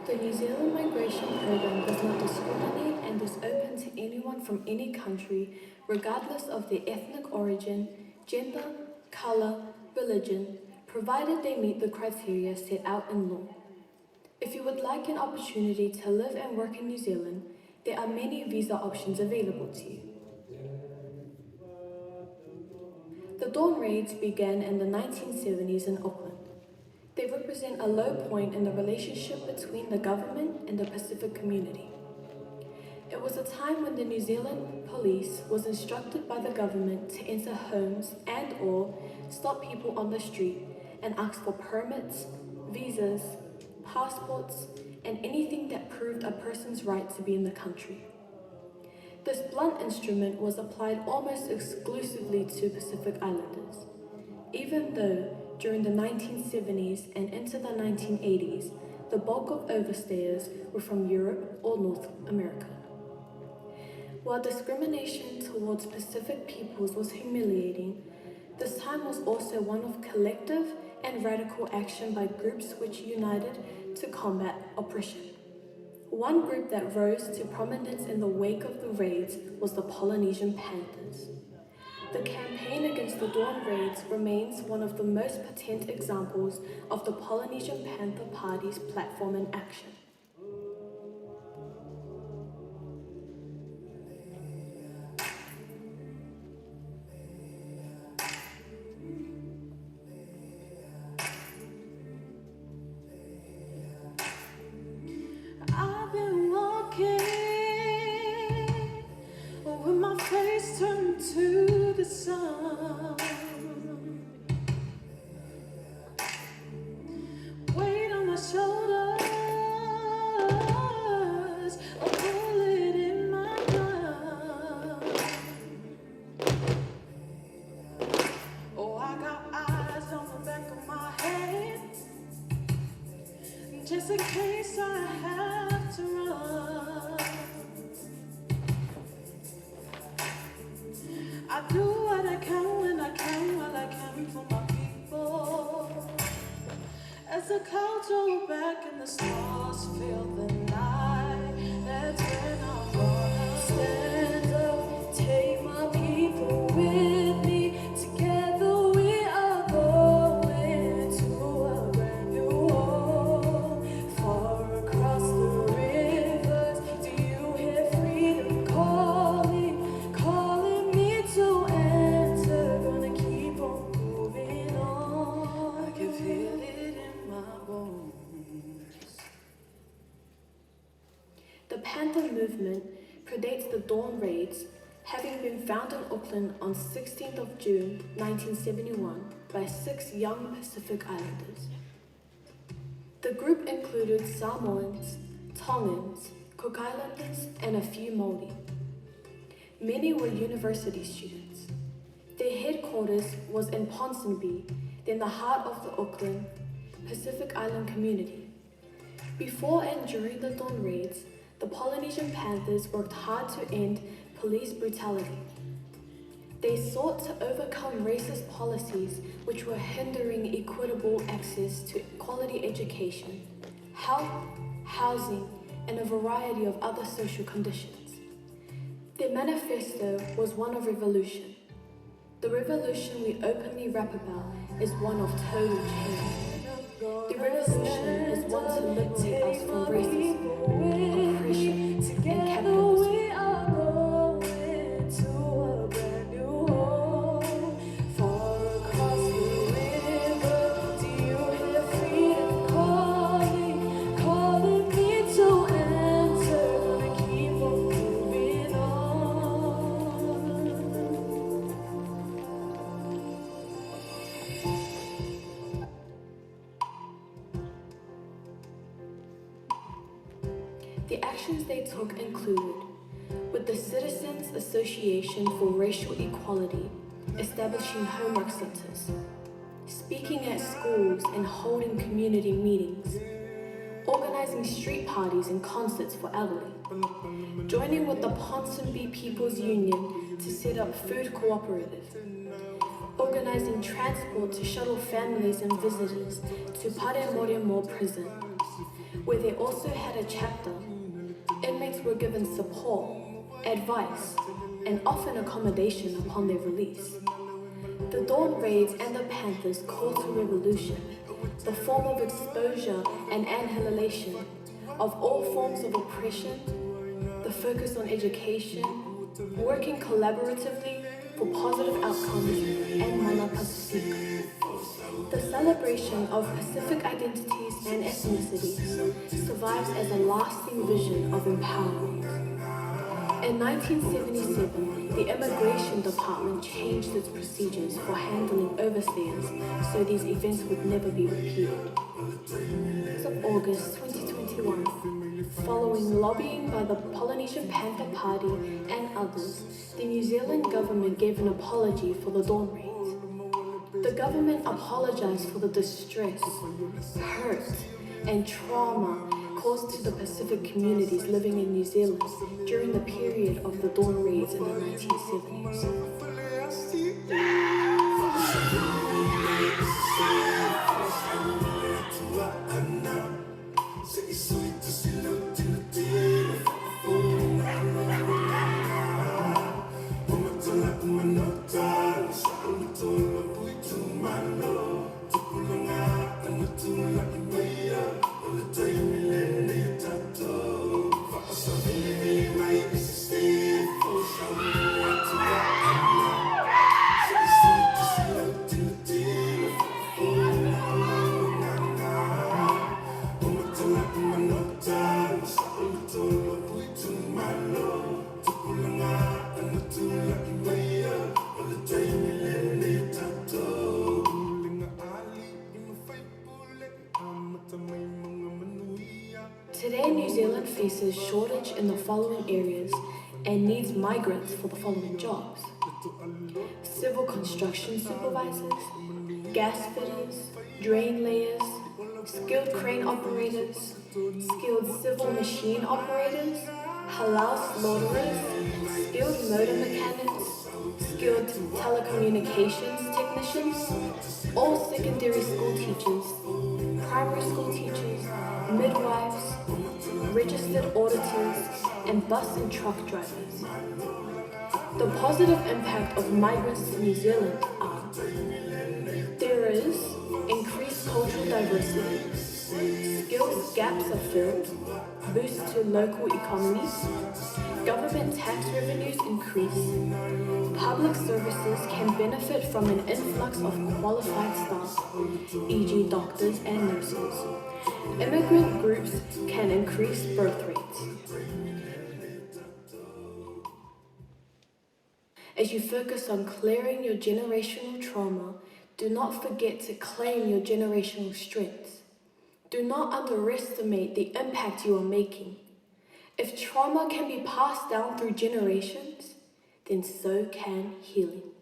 The New Zealand migration program does not discriminate and is open to anyone from any country, regardless of their ethnic origin, gender, colour, religion, provided they meet the criteria set out in law. If you would like an opportunity to live and work in New Zealand, there are many visa options available to you. The Dawn Raids began in the 1970s in Auckland. They represent a low point in the relationship between the government and the Pacific community. It was a time when the New Zealand police was instructed by the government to enter homes and/or stop people on the street and ask for permits, visas, passports, and anything that proved a person's right to be in the country. This blunt instrument was applied almost exclusively to Pacific Islanders, even though during the 1970s and into the 1980s, the bulk of overstayers were from Europe or North America. While discrimination towards Pacific peoples was humiliating, this time was also one of collective and radical action by groups which united to combat oppression. One group that rose to prominence in the wake of the raids was the Polynesian Panthers. The campaign against the Dawn Raids remains one of the most patent examples of the Polynesian Panther Party's platform in action. I've been walking with my face turned to the sun. Weight on my shoulders, a bullet in my blood. Oh, I got eyes on the back of my head, just in case I have to run. I do what I can when I can, while I can for my people. As the clouds roll back and the stars fill the night, that's when I'm gonna stand up, take my people with me. Together we are going to a brand new home, far across the rivers. Do you hear freedom calling, calling me to enter? Gonna keep on moving on. I can feel it in my bones. The Panther movement predates the Dawn Raids, having been founded in Auckland on 16th of June 1971 by 6 young Pacific Islanders. The group included Samoans, Tongans, Cook Islanders, and a few Māori. Many were university students. Their headquarters was in Ponsonby, in the heart of the Auckland Pacific Island community. Before and during the Dawn Raids, the Polynesian Panthers worked hard to end police brutality. They sought to overcome racist policies which were hindering equitable access to quality education, health, housing, and a variety of other social conditions. Their manifesto was one of revolution. The revolution we openly rap about is one of total change. The revolution is one to liberate us from racism, oppression, and capitalism. We are going to a brand new home, far across the river. Do you hear freedom calling, calling me to enter? Gonna keep on moving on. The actions they took included, with the Citizens Association for Racial Equality, establishing homework centers, speaking at schools and holding community meetings, organizing street parties and concerts for elderly, joining with the Ponsonby People's Union to set up food cooperative, organizing transport to shuttle families and visitors to Paremoremo prison, where they also had a chapter. Inmates were given support, advice, and often accommodation upon their release. The Dawn Raids and the Panthers called to revolution, the form of exposure and annihilation of all forms of oppression, the focus on education, working collaboratively for positive outcomes, and Mana Pacific. The celebration of Pacific identities and ethnicities survives as a lasting vision of empowerment. In 1977, the Immigration Department changed its procedures for handling overstayers so these events would never be repeated. As of August 2021, following lobbying by the Polynesian Panther Party and others, the New Zealand government gave an apology for the Dawn Raids. The government apologized for the distress, hurt, and trauma caused to the Pacific communities living in New Zealand during the period of the Dawn Raids in the 1970s. Today, New Zealand faces shortage in the following areas and needs migrants for the following jobs: civil construction supervisors, gas fitters, drain layers, skilled crane operators, skilled civil machine operators, halal slaughterers, skilled motor mechanics, skilled telecommunications technicians, all secondary school teachers, primary school teachers, midwives, registered auditors, and bus and truck drivers. The positive impact of migrants to New Zealand are: there is increased cultural diversity, skills gaps are filled, boost to local economies, government tax revenues increase, public services can benefit from an influx of qualified staff, e.g. doctors and nurses. Immigrant groups can increase birth rates. As you focus on clearing your generational trauma, do not forget to claim your generational strengths. Do not underestimate the impact you are making. If trauma can be passed down through generations, then so can healing.